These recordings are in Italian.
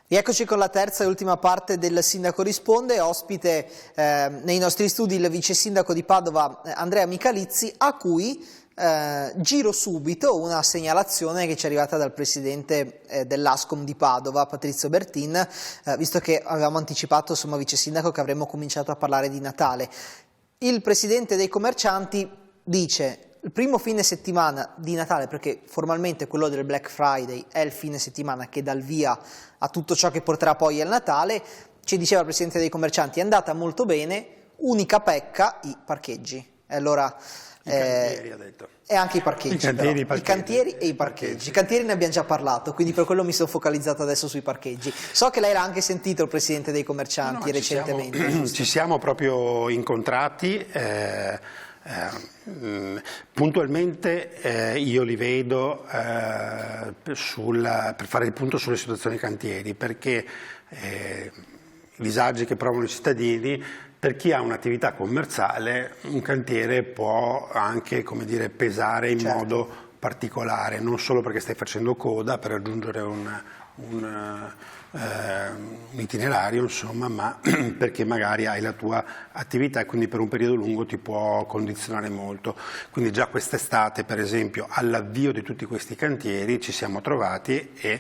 Rieccoci con la terza e ultima parte del Sindaco Risponde, ospite nei nostri studi il vice sindaco di Padova Andrea Michalizzi, a cui giro subito una segnalazione che ci è arrivata dal presidente dell'Ascom di Padova, Patrizio Bertin, visto che avevamo anticipato, insomma, vice sindaco, che avremmo cominciato a parlare di Natale. Il presidente dei commercianti dice: il primo fine settimana di Natale, perché formalmente quello del Black Friday è il fine settimana che dà il via a tutto ciò che porterà poi al Natale, ci diceva il presidente dei commercianti, è andata molto bene, unica pecca, i parcheggi. E allora, I cantieri, ha detto. E anche i parcheggi, I cantieri e i parcheggi. I cantieri ne abbiamo già parlato, quindi per quello mi sono focalizzato adesso sui parcheggi. So che lei l'ha anche sentito il presidente dei commercianti recentemente. Ci siamo proprio incontrati. Puntualmente io li vedo per fare il punto sulle situazioni cantieri, perché i disagi che provano i cittadini, per chi ha un'attività commerciale un cantiere può anche, come dire, pesare in modo particolare, non solo perché stai facendo coda per raggiungere un itinerario, insomma, ma perché magari hai la tua attività e quindi per un periodo lungo ti può condizionare molto. Quindi già quest'estate, per esempio, all'avvio di tutti questi cantieri ci siamo trovati e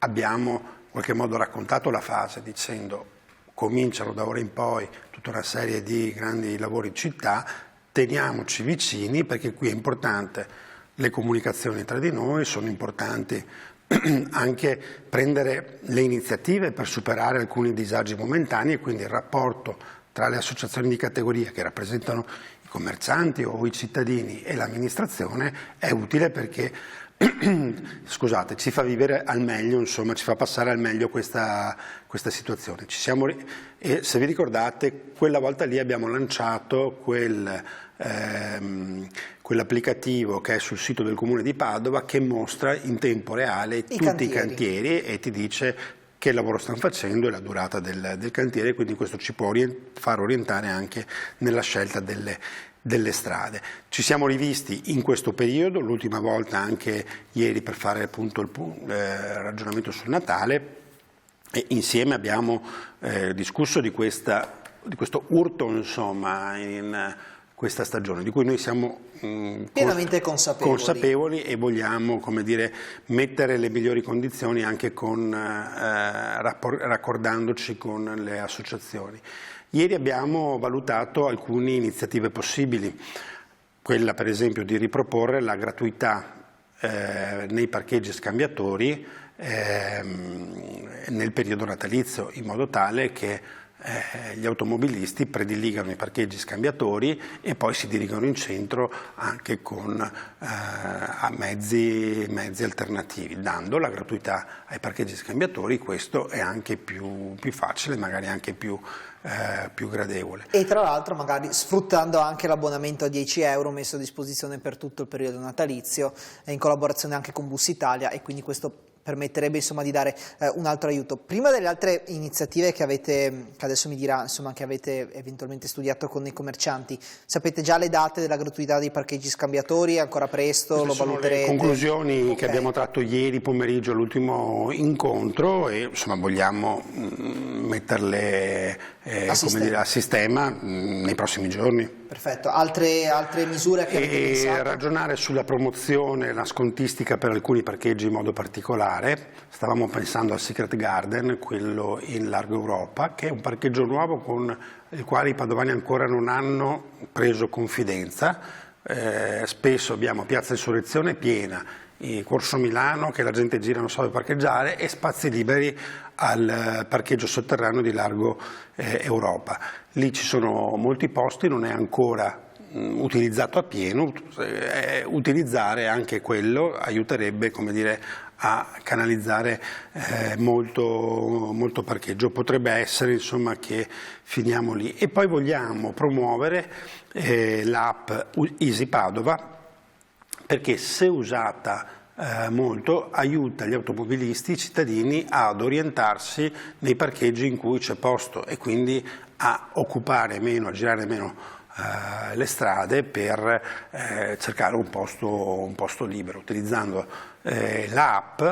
abbiamo in qualche modo raccontato la fase dicendo: cominciano da ora in poi tutta una serie di grandi lavori in città, teniamoci vicini perché qui è importante le comunicazioni tra di noi, sono importanti anche prendere le iniziative per superare alcuni disagi momentanei, e quindi il rapporto tra le associazioni di categoria che rappresentano i commercianti o i cittadini e l'amministrazione è utile perché scusate, ci fa vivere al meglio, insomma, ci fa passare al meglio questa situazione. E se vi ricordate, quella volta lì abbiamo lanciato quell'applicativo che è sul sito del Comune di Padova, che mostra in tempo reale tutti i cantieri e ti dice che lavoro stanno facendo e la durata del cantiere, quindi questo ci può far orientare anche nella scelta delle strade. Ci siamo rivisti in questo periodo, l'ultima volta anche ieri per fare appunto il ragionamento sul Natale, e insieme abbiamo discusso di questo urto, insomma, in questa stagione, di cui noi siamo pienamente consapevoli e vogliamo, come dire, mettere le migliori condizioni anche raccordandoci con le associazioni. Ieri abbiamo valutato alcune iniziative possibili, quella per esempio di riproporre la gratuità nei parcheggi scambiatori nel periodo natalizio, in modo tale che gli automobilisti prediligano i parcheggi scambiatori e poi si dirigano in centro anche con a mezzi alternativi. Dando la gratuità ai parcheggi scambiatori, questo è anche più facile, magari anche più gradevole. E tra l'altro magari sfruttando anche l'abbonamento a 10 euro messo a disposizione per tutto il periodo natalizio, in collaborazione anche con Bus Italia, e quindi questo permetterebbe, insomma, di dare un altro aiuto. Prima delle altre iniziative che adesso mi dirà, insomma, che avete eventualmente studiato con i commercianti, sapete già le date della gratuità dei parcheggi scambiatori? Ancora presto? Lo valuterete? Le conclusioni che abbiamo tratto ieri pomeriggio all'ultimo incontro, e insomma vogliamo metterle a sistema nei prossimi giorni. Perfetto. Altre misure che avete pensato? Ragionare sulla promozione, la scontistica per alcuni parcheggi in modo particolare. Stavamo pensando al Secret Garden, quello in Largo Europa, che è un parcheggio nuovo con il quale i padovani ancora non hanno preso confidenza. Spesso abbiamo Piazza Insurrezione piena, Corso Milano che la gente gira non sa dove parcheggiare, e spazi liberi al parcheggio sotterraneo di Largo Europa. Lì ci sono molti posti, non è ancora utilizzato a pieno, utilizzare anche quello aiuterebbe, come dire, a canalizzare molto parcheggio. Potrebbe essere, insomma, che finiamo lì. E poi vogliamo promuovere l'app Easy Padova, perché se usata molto aiuta gli automobilisti, i cittadini ad orientarsi nei parcheggi in cui c'è posto e quindi a occupare meno, a girare meno le strade per cercare un posto libero, utilizzando l'app,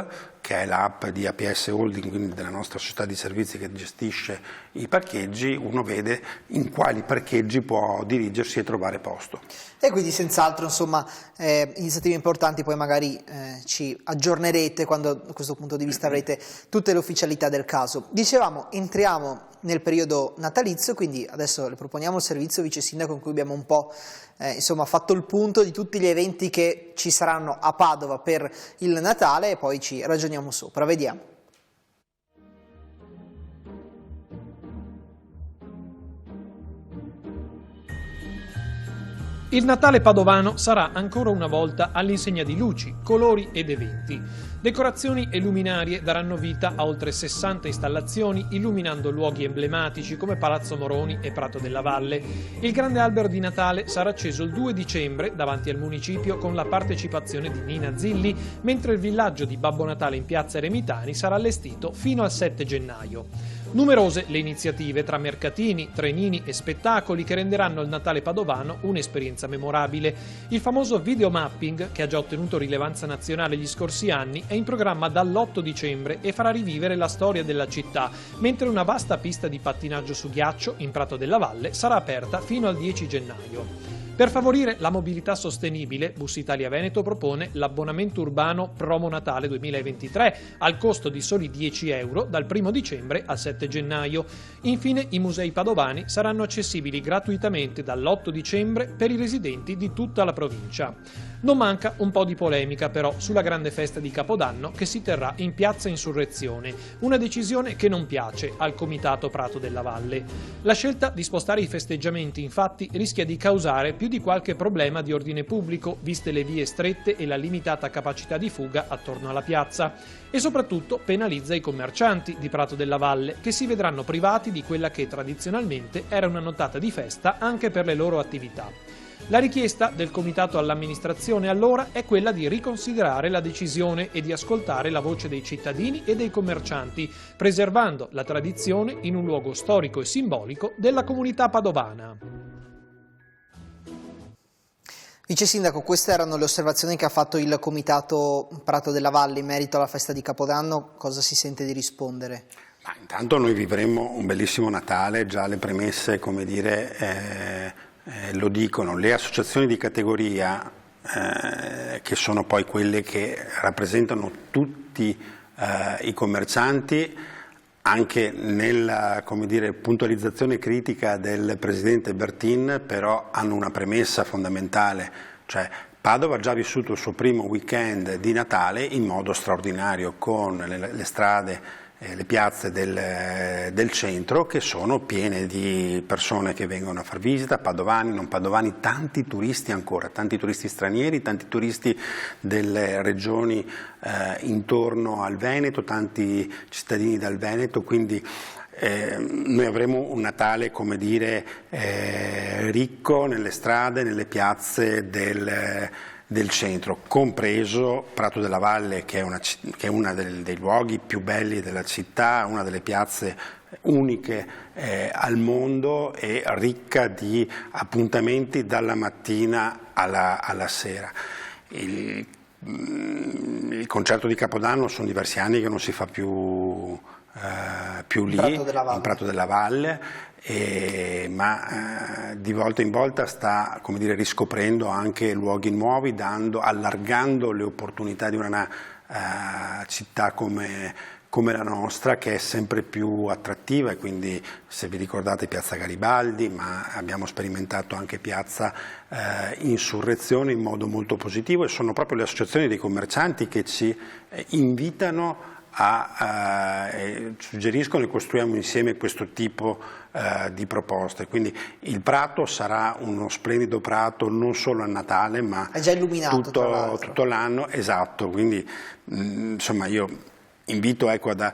che è l'app di APS Holding, quindi della nostra società di servizi che gestisce i parcheggi, uno vede in quali parcheggi può dirigersi e trovare posto. E quindi senz'altro, insomma, iniziative importanti, poi magari ci aggiornerete quando da questo punto di vista avrete tutte le ufficialità del caso. Dicevamo, entriamo nel periodo natalizio, quindi adesso le proponiamo il servizio vice sindaco in cui abbiamo un po' insomma, fatto il punto di tutti gli eventi che ci saranno a Padova per il Natale e poi ci ragioniamo sopra. Vediamo. Il Natale padovano sarà ancora una volta all'insegna di luci, colori ed eventi. Decorazioni e luminarie daranno vita a oltre 60 installazioni illuminando luoghi emblematici come Palazzo Moroni e Prato della Valle. Il grande albero di Natale sarà acceso il 2 dicembre davanti al municipio con la partecipazione di Nina Zilli, mentre il villaggio di Babbo Natale in piazza Eremitani sarà allestito fino al 7 gennaio. Numerose le iniziative tra mercatini, trenini e spettacoli che renderanno il Natale padovano un'esperienza memorabile. Il famoso videomapping, che ha già ottenuto rilevanza nazionale gli scorsi anni, è in programma dall'8 dicembre e farà rivivere la storia della città, mentre una vasta pista di pattinaggio su ghiaccio in Prato della Valle sarà aperta fino al 10 gennaio. Per favorire la mobilità sostenibile, Bus Italia Veneto propone l'abbonamento urbano Promo Natale 2023 al costo di soli 10 euro dal 1 dicembre al 7 gennaio. Infine, i musei padovani saranno accessibili gratuitamente dall'8 dicembre per i residenti di tutta la provincia. Non manca un po' di polemica però sulla grande festa di Capodanno che si terrà in Piazza Insurrezione, una decisione che non piace al Comitato Prato della Valle. La scelta di spostare i festeggiamenti infatti rischia di causare più di qualche problema di ordine pubblico, viste le vie strette e la limitata capacità di fuga attorno alla piazza, e soprattutto penalizza i commercianti di Prato della Valle che si vedranno privati di quella che tradizionalmente era una nottata di festa anche per le loro attività. La richiesta del Comitato all'amministrazione allora è quella di riconsiderare la decisione e di ascoltare la voce dei cittadini e dei commercianti, preservando la tradizione in un luogo storico e simbolico della comunità padovana. Vice Sindaco, queste erano le osservazioni che ha fatto il Comitato Prato della Valle in merito alla festa di Capodanno. Cosa si sente di rispondere? Ma intanto noi vivremo un bellissimo Natale, già le premesse, come dire, lo dicono. Le associazioni di categoria, che sono poi quelle che rappresentano tutti i commercianti, anche nella, come dire, puntualizzazione critica del Presidente Bertin, però hanno una premessa fondamentale, cioè Padova ha già vissuto il suo primo weekend di Natale in modo straordinario, con le strade, le piazze del centro che sono piene di persone che vengono a far visita, padovani, non padovani, tanti turisti ancora, tanti turisti stranieri, tanti turisti delle regioni intorno al Veneto, tanti cittadini dal Veneto, quindi noi avremo un Natale, come dire, ricco nelle strade, nelle piazze del centro, compreso Prato della Valle, che è uno dei luoghi più belli della città, una delle piazze uniche al mondo e ricca di appuntamenti dalla mattina alla sera. Il concerto di Capodanno sono diversi anni che non si fa più lì, in Prato della Valle. Ma di volta in volta sta, come dire, riscoprendo anche luoghi nuovi, allargando le opportunità di una città come la nostra, che è sempre più attrattiva, e quindi, se vi ricordate, Piazza Garibaldi, ma abbiamo sperimentato anche Piazza Insurrezione in modo molto positivo, e sono proprio le associazioni dei commercianti che ci invitano suggeriscono e costruiamo insieme questo tipo di proposte. Quindi il prato sarà uno splendido prato non solo a Natale, ma è già illuminato tutto l'anno, esatto. Quindi insomma io invito, ecco, ad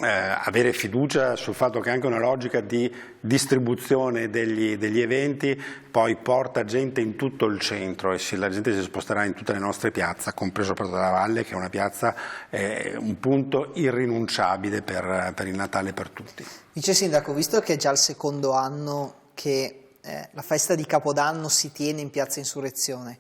avere fiducia sul fatto che anche una logica di distribuzione degli eventi poi porta gente in tutto il centro, e la gente si sposterà in tutte le nostre piazze, compreso Prato della Valle, che è una piazza, un punto irrinunciabile per il Natale per tutti. Vice Sindaco, visto che è già il secondo anno che la festa di Capodanno si tiene in Piazza Insurrezione,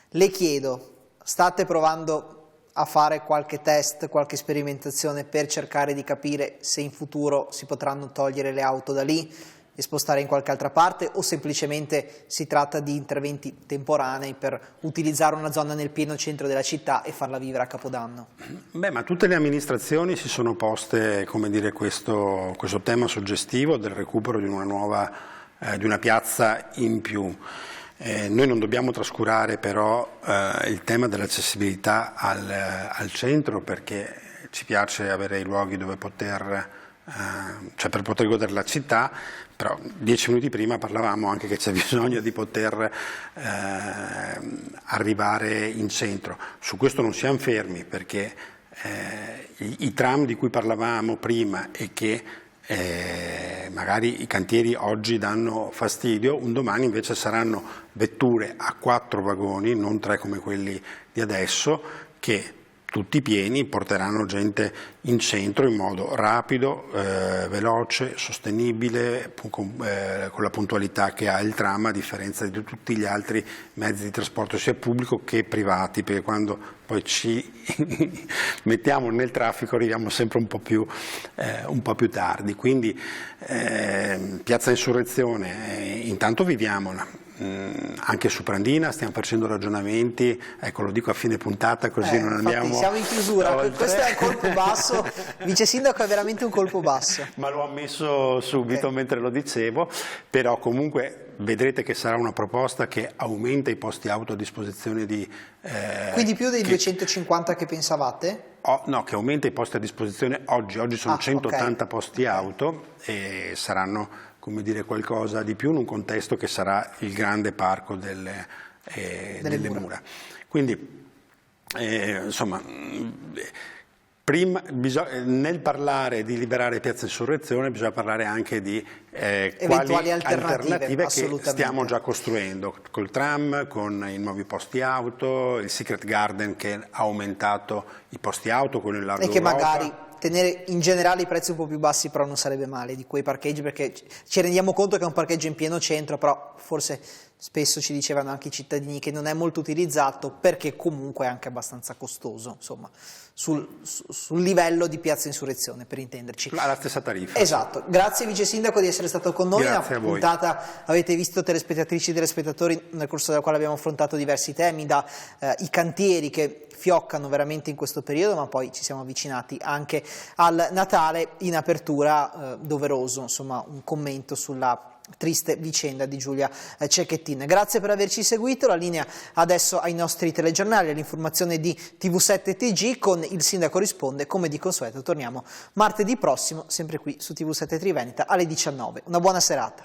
le chiedo, state provando a fare qualche test, qualche sperimentazione per cercare di capire se in futuro si potranno togliere le auto da lì e spostare in qualche altra parte, o semplicemente si tratta di interventi temporanei per utilizzare una zona nel pieno centro della città e farla vivere a Capodanno? Beh, ma tutte le amministrazioni si sono poste, come dire, questo tema suggestivo del recupero di una piazza in più. Noi non dobbiamo trascurare però il tema dell'accessibilità al centro, perché ci piace avere i luoghi dove per poter godere la città, però 10 minuti prima parlavamo anche che c'è bisogno di poter arrivare in centro. Su questo non siamo fermi, perché i tram di cui parlavamo prima e che magari i cantieri oggi danno fastidio, un domani invece saranno vetture a 4 vagoni, non 3 come quelli di adesso, che tutti pieni porteranno gente in centro in modo rapido, veloce, sostenibile, con la puntualità che ha il tram, a differenza di tutti gli altri mezzi di trasporto sia pubblico che privati, perché quando poi ci mettiamo nel traffico arriviamo sempre un po' più tardi. Quindi Piazza Insurrezione, intanto viviamola. Anche su Prandina stiamo facendo ragionamenti, ecco, lo dico a fine puntata così non andiamo. Siamo in chiusura, questo è un colpo basso, vice sindaco, è veramente un colpo basso. Ma l'ho ammesso subito mentre lo dicevo, però comunque vedrete che sarà una proposta che aumenta i posti auto a disposizione di... Quindi più dei 250 che pensavate? No, che aumenta i posti a disposizione oggi sono 180 posti auto e saranno, come dire, qualcosa di più in un contesto che sarà il grande parco delle mura. Quindi, insomma, prima nel parlare di liberare Piazza Insurrezione bisogna parlare anche di quali alternative che stiamo già costruendo, col tram, con i nuovi posti auto, il Secret Garden che ha aumentato i posti auto, quello in largo Europa. E che Europa. Magari tenere in generale i prezzi un po' più bassi però non sarebbe male di quei parcheggi, perché ci rendiamo conto che è un parcheggio in pieno centro, però forse spesso ci dicevano anche i cittadini che non è molto utilizzato perché comunque è anche abbastanza costoso, insomma, sul livello di Piazza Insurrezione, per intenderci. La stessa tariffa. Esatto. Grazie vice sindaco di essere stato con noi. Grazie Una puntata, avete visto, telespettatrici e telespettatori, nel corso della quale abbiamo affrontato diversi temi, da i cantieri che fioccano veramente in questo periodo, ma poi ci siamo avvicinati anche al Natale. In apertura doveroso, insomma, un commento sulla triste vicenda di Giulia Cecchettin. Grazie per averci seguito, la linea adesso ai nostri telegiornali, all'informazione di TV7 TG con Il Sindaco Risponde. Come di consueto torniamo martedì prossimo, sempre qui su TV7 Triveneta alle 19. Una buona serata.